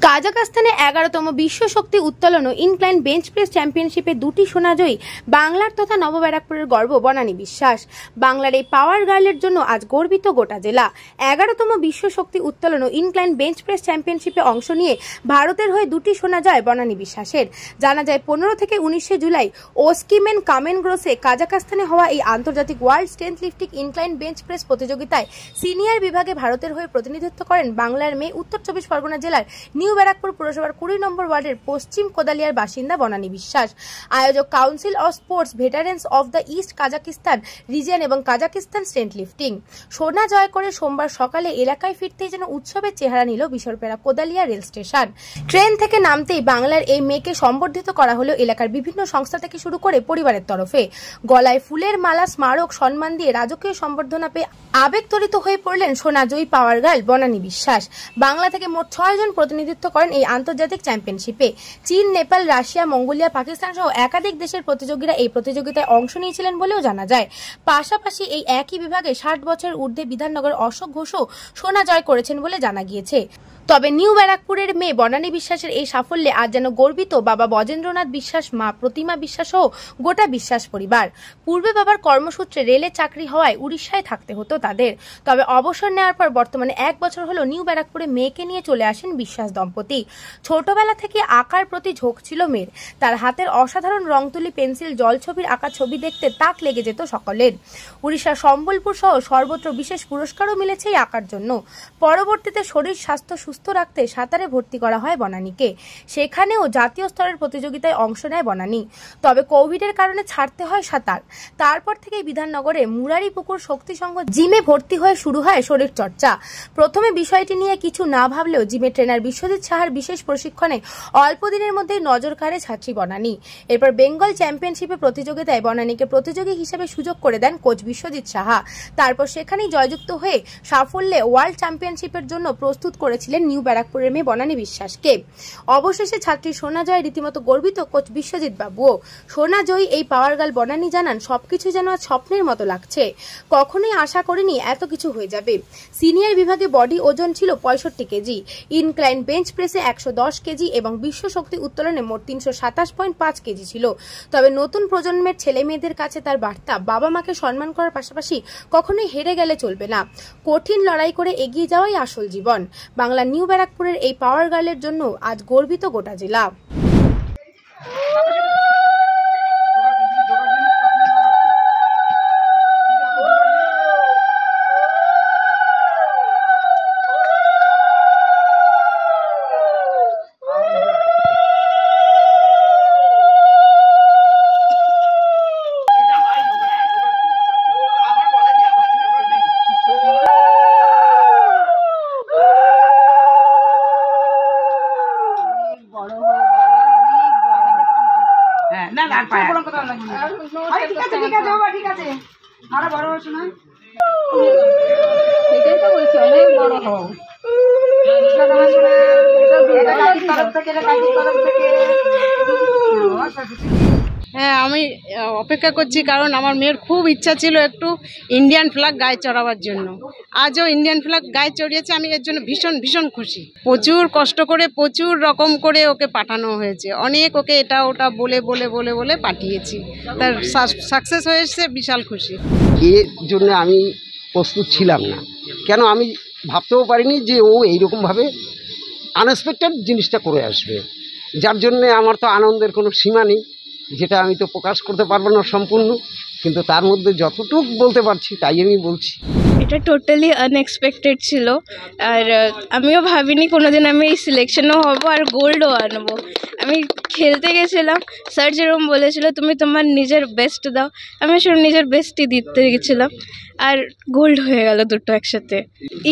কাজাখস্তানে 11তম বিশ্ব শক্তি উত্তোলন ও incline bench press চ্যাম্পিয়নশিপে দুটি সোনাজয়ী বাংলার তথা নবব্যারাকপুরের গর্ব বনানী বিশ্বাস। বাংলার এই পাওয়ার গার্লের জন্য আজ গর্বিত গোটা জেলা। 11তম বিশ্ব শক্তি উত্তোলন ও ইনক্লাইন বেঞ্চ প্রেস চ্যাম্পিয়নশিপে অংশ নিয়ে ভারতের হয়ে দুটি সোনা জয় বনানী বিশ্বাসের। জানা যায় 15 থেকে 19 জুলাই ওস্কিমেন কামেনগ্রোসে কাজাখস্তানে হওয়া এই আন্তর্জাতিক world strength lifting incline bench press প্রতিযোগিতায় সিনিয়র বিভাগে ভারতের হয়ে প্রতিনিধিত্ব করেন বাংলার মেয়ে উত্তর 24 পরগনা জেলার নিউ ব্যারাকপুর পুরসভার 20 নম্বর ওয়ার্ডের পশ্চিম কোদালিয়ার বাসিন্দা বনানী বিশ্বাস। আয়োজক council of sports veterans of the east Kazakhstan region এবং কাজাকিস্তান স্ট্রেংথ লিফটিং। সোনা জয় করে সোমবার সকালে এলাকায় ফিরতেই যেন উৎসবের চেহারা নিল বিশরপেরা কোদালিয়া রেল স্টেশন। ট্রেন থেকে নামতেই বাংলার এই মেয়েকে সম্বর্ধিত করা হলো এলাকার বিভিন্ন সংস্থা থেকে শুরু করে পরিবারের তরফে। গলায় ফুলের মালা, স্মারক, সম্মান দিয়ে রাজকীয় সম্বর্ধনা পেয়ে আবেগতড়িত হয়ে পড়লেন সোনাজয়ী পাওয়ার গার্ল বনানী বিশ্বাস। বাংলা থেকে মোট 6 জন প্রতিনিধিত্ব করেন এই আন্তর্জাতিক চ্যাম্পিয়নশিপে। চীন, নেপাল, রাশিয়া, মঙ্গোলিয়া, পাকিস্তান সহ একাধিক দেশের প্রতিযোগীরা এই প্রতিযোগিতায় অংশ নিয়েছিলেন বলেও জানা যায়। পাশাপাশি এই একই বিভাগে 60 বছরের ঊর্ধ্বে বিধাননগর অশোক ঘোষও সোনা জয় করেছেন বলে জানা গিয়েছে। তবে নিউ ব্যারাকপুরের মেয়ে বনানী বিশ্বাসের এই সাফল্যে আজ যেন গর্বিত বাবা বজেন্দ্রনাথ বিশ্বাস, মা প্রতিমা বিশ্বাস সহ গোটা বিশ্বাস পরিবার। পূর্বে বাবার কর্মসূত্রে রেলে চাকরি হওয়ায় উড়িষ্যায় থাকতে হতো তাদের। তবে অবসর নেওয়ার পর বর্তমানে 1 বছর হলো নিউ ব্যারাকপুরে মেয়েকে নিয়ে চলে আসেন বিশ্বাস দম্পতি। ছোটবেলা থেকে আঁকার প্রতি ঝোঁক ছিল মেয়ের। তার হাতের অসাধারণ রং তুলি, পেন্সিল, জলছবির আঁকা ছবি দেখতে তাক লেগে যেত সকলের। উড়িষ্যার সম্বলপুর সহ সর্বত্র বিশেষ পুরস্কারও মিলেছে এই আঁকার জন্য। পরবর্তীতে শরীর স্বাস্থ্য সুস্থ রাখতে সাঁতারে ভর্তি করা হয় বনানীকে। সেখানেও জাতীয় স্তরের প্রতিযোগিতায় অংশ নেয় বনানী। তবে কোভিডের কারণে ছাড়তে হয় সাঁতার। তারপর থেকে বিধাননগরে মুরারিপুকুর শক্তিসংঘ জিমে ভর্তি হয়ে শুরু হয় শরীর চর্চা। প্রথমে বিষয়টি নিয়ে কিছু না ভাবলেও জিমে ট্রেনার বিশ্বজিৎ সাহার বিশেষ প্রশিক্ষণে অল্প দিনের মধ্যেই নজর কাড়ে ছাত্রী বনানী। এরপর বেঙ্গল চ্যাম্পিয়নশিপে প্রতিযোগিতায় বনানীকে প্রতিযোগী হিসেবে সুযোগ করে দেন কোচ বিশ্বজিৎ সাহা। তারপর সেখানেই জয়যুক্ত হয়ে সাফল্যে ওয়ার্ল্ড চ্যাম্পিয়নশিপের জন্য প্রস্তুত করেছিলেন নিউ ব্যারাকপুরের মেয়ে বনানী বিশ্বাসকে। অবশেষে ছাত্রী সোনা জয় রীতিমতো গর্বিত কোচ বিশ্বজিৎ বাবুও। সোনা জয়ী এই পাওয়ার গার্ল বনানী জানান, সবকিছু যেন আজ স্বপ্নের মতো লাগছে। কখনোই আশা করিনি এত কিছু হয়ে যাবে। সিনিয়র বিভাগে বডি ওজন ছিল 65 কেজি, ইনক্লাইন বেঞ্চ প্রেসে 110 কেজি এবং বিশ্ব শক্তি উত্তোলনে মোট 327.5 কেজি ছিল। তবে নতুন প্রজন্মের ছেলে মেয়েদের কাছে তার বার্তা, বাবা মাকে সম্মান করার পাশাপাশি কখনোই হেরে গেলে চলবে না। কঠিন লড়াই করে এগিয়ে যাওয়াই আসল জীবন। বাংলা নিউ ব্যারাকপুরের এই পাওয়ার গার্লের জন্য আজ গর্বিত গোটা জেলা। ঠিক আছে আরো বড় হচ্ছে না, সেটাই তো বলছি, অনেক বড় হও। হ্যাঁ, আমি অপেক্ষা করছি, কারণ আমার মেয়ের খুব ইচ্ছা ছিল একটু ইন্ডিয়ান ফ্ল্যাগ গায়ে চড়াবার জন্য। আজও ইন্ডিয়ান ফ্ল্যাগ গায়ে চড়িয়েছে। আমি এর জন্য ভীষণ ভীষণ খুশি। প্রচুর কষ্ট করে, প্রচুর রকম করে ওকে পাঠানো হয়েছে। অনেক ওকে এটা ওটা বলে বলে বলে বলে পাঠিয়েছি। তার সাকসেস হয়েছে, বিশাল খুশি। এর জন্য আমি প্রস্তুত ছিলাম না, কেন আমি ভাবতেও পারিনি যে ও এইরকমভাবে আনএক্সপেক্টেড জিনিসটা করে আসবে। যার জন্যে আমার তো আনন্দের কোনো সীমা নেই, যেটা আমি তো প্রকাশ করতে পারবো না সম্পূর্ণ, কিন্তু তার মধ্যে যতটুকু বলতে পারছি তাই আমি বলছি। এটা টোটালি আনএক্সপেক্টেড ছিল, আর আমিও ভাবিনি কোনোদিন আমি এই সিলেকশনও হব আর গোল্ডও আনবো। আমি খেলতে গেছিলাম, স্যার যেরকম বলেছিল তুমি তোমার নিজের বেস্ট দাও, আমি আসলে নিজের বেস্টই দিতে গেছিলাম, আর গোল্ড হয়ে গেল দুটো একসাথে।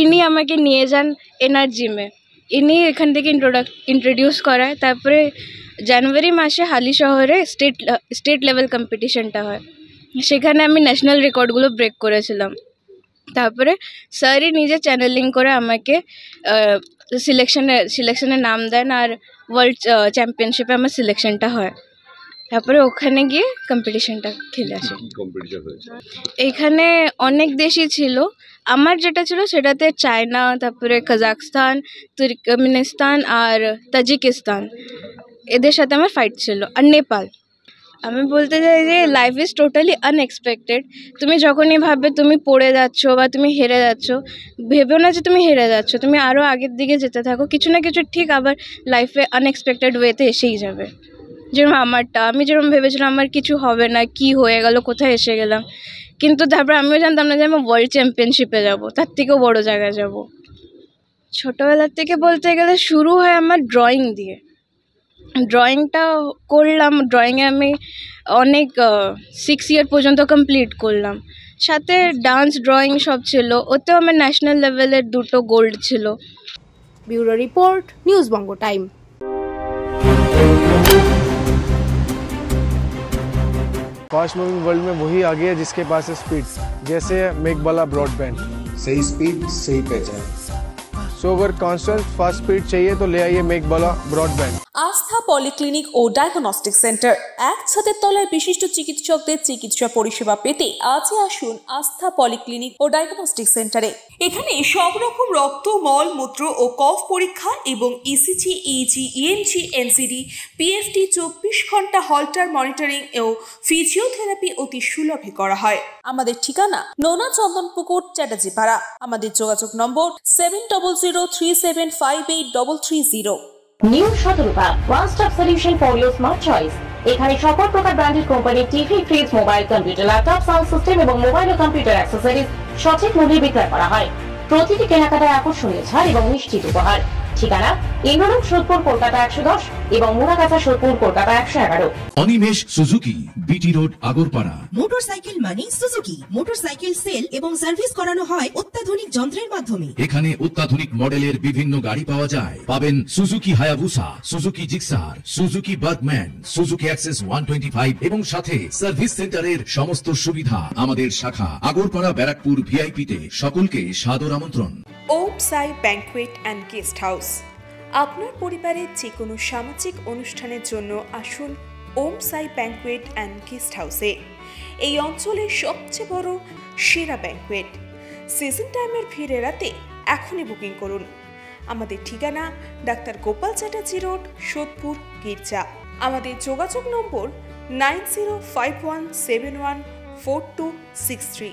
ইনি আমাকে নিয়ে যান এনআর জিমে, ইনি এখান থেকে ইন্ট্রোডিউস করায়। তারপরে জানুয়ারি মাসে হালি শহরে স্টেট লেভেল কম্পিটিশনটা হয়, সেখানে আমি ন্যাশনাল রেকর্ডগুলো ব্রেক করেছিলাম। তারপরে স্যারই নিজে চ্যানেলিং করে আমাকে সিলেকশনে নাম দেন, আর ওয়ার্ল্ড চ্যাম্পিয়নশিপে আমার সিলেকশনটা হয়। তারপরে ওখানে গিয়ে কম্পিটিশনটা খেলে আসি। এখানে অনেক দেশই ছিল, আমার যেটা ছিল সেটাতে চায়না, তারপরে কাজাখস্তান, তুর্কমেনিস্তান আর তাজিকিস্তান, এদের সাথে আমার ফাইট ছিল, আর নেপাল। আমি বলতে চাই যে লাইফ ইজ টোটালি আনএক্সপেক্টেড। তুমি যখনই ভাববে তুমি পড়ে যাচ্ছ বা তুমি হেরে যাচ্ছ, ভেবেও না যে তুমি হেরে যাচ্ছ, তুমি আরও আগের দিকে যেতে থাকো, কিছু না কিছু ঠিক আবার লাইফে আনএক্সপেক্টেড ওয়েতে এসেই যাবে। যেরকম আমারটা, আমি যেরকম ভেবেছিলাম আমার কিছু হবে না, কি হয়ে গেল, কোথায় এসে গেলাম, কিন্তু তারপর আমিও জানতাম না যে আমি ওয়ার্ল্ড চ্যাম্পিয়নশিপে যাব, তার থেকেও বড় জায়গায় যাব। ছোটোবেলার থেকে বলতে গেলে শুরু হয় আমার ড্রয়িং দিয়ে। ড্রয়িংটা করলাম, ড্রয়িংয়ে আমি অনেক 6 ইয়ার পর্যন্ত কমপ্লিট করলাম, সাথে ডান্স, ড্রয়িং সব ছিল, ওতেও আমার ন্যাশনাল লেভেলের 2টো গোল্ড ছিল। ব্যুরো রিপোর্ট, নিউজ বঙ্গ টাইম। फास्ट मूविंग वर्ल्ड में वही आगे है जिसके पास है स्पीड, जैसे मेघबाला ब्रॉडबैंड। सही स्पीड सही पहचान। सो अगर कांस्टेंट फास्ट स्पीड चाहिए तो ले आइए मेघबाला ब्रॉडबैंड। আস্থা পলিক্লিনিক ও ডায়াগনস্টিক সেন্টার, এক ছাদের তলায় বিশিষ্ট চিকিৎসকদের চিকিৎসা পরিষেবা পেতে আজই আসুন আস্থা পলিক্লিনিক ও ডায়াগনস্টিক সেন্টারে। এখানে সব রকম রক্ত, মল, মূত্র ও কফ পরীক্ষা এবং ECG, easy, ENG, NCD, PFT 24 ঘন্টা হল্টার মনিটরিং ও ফিজিওথেরাপি অতি সুলভে করা হয়। আমাদের ঠিকানা নোনা চন্দনপুকুর, চ্যাটার্জিপাড়া। আমাদের যোগাযোগ নম্বর 7003758330। New Shatarupa, one stop solution for your smart choice. এখানে সকল প্রকার ব্র্যান্ডেড কোম্পানির TV, fridge, mobile, computer, laptop, sound system এবং মোবাইল ও কম্পিউটার অ্যাক্সেসরিজ সঠিক মূল্যে বিক্রয় করা হয়। প্রতিটি কেনাকাটায় আকর্ষণীয় ছাড় এবং নিশ্চিত উপহার। ঠিকানা ইন্দ্রলোক, সোদপুর, কলকাতা 110 এবং Muragachha, Sodepur, Kolkata 111। Animesh Suzuki, BT road, Agarpara. Motorcycle মানে সুজুকি। মোটরসাইকেল সেল এবং সার্ভিস করানো হয় অত্যাধুনিক যন্ত্রের মাধ্যমে। এখানে অত্যাধুনিক মডেলের বিভিন্ন গাড়ি পাওয়া যায়। পাবেন Suzuki Hayabusa, Suzuki Gixxer, Suzuki Bergman, Suzuki access 125 এবং সাথে সার্ভিস সেন্টারের সমস্ত সুবিধা। আমাদের শাখা আগরপাড়া, ব্যারাকপুর ভিআইপি তে। সকলকে সাদর আমন্ত্রণ। ওম সাই ব্যাংকুয়েট অ্যান্ড গেস্ট হাউস। আপনার পরিবারের যে কোনো সামাজিক অনুষ্ঠানের জন্য আসুন ওম সাই ব্যাংকুয়েট অ্যান্ড গেস্ট হাউসে। এই অঞ্চলের সবচেয়ে বড় সেরা ব্যাংকুয়েট। সিজন টাইমের ভিড় এড়াতে এখনই বুকিং করুন। আমাদের ঠিকানা ডাক্তার গোপাল চ্যাটার্জি রোড, সোদপুর, গির্জা। আমাদের যোগাযোগ নম্বর 9051714263।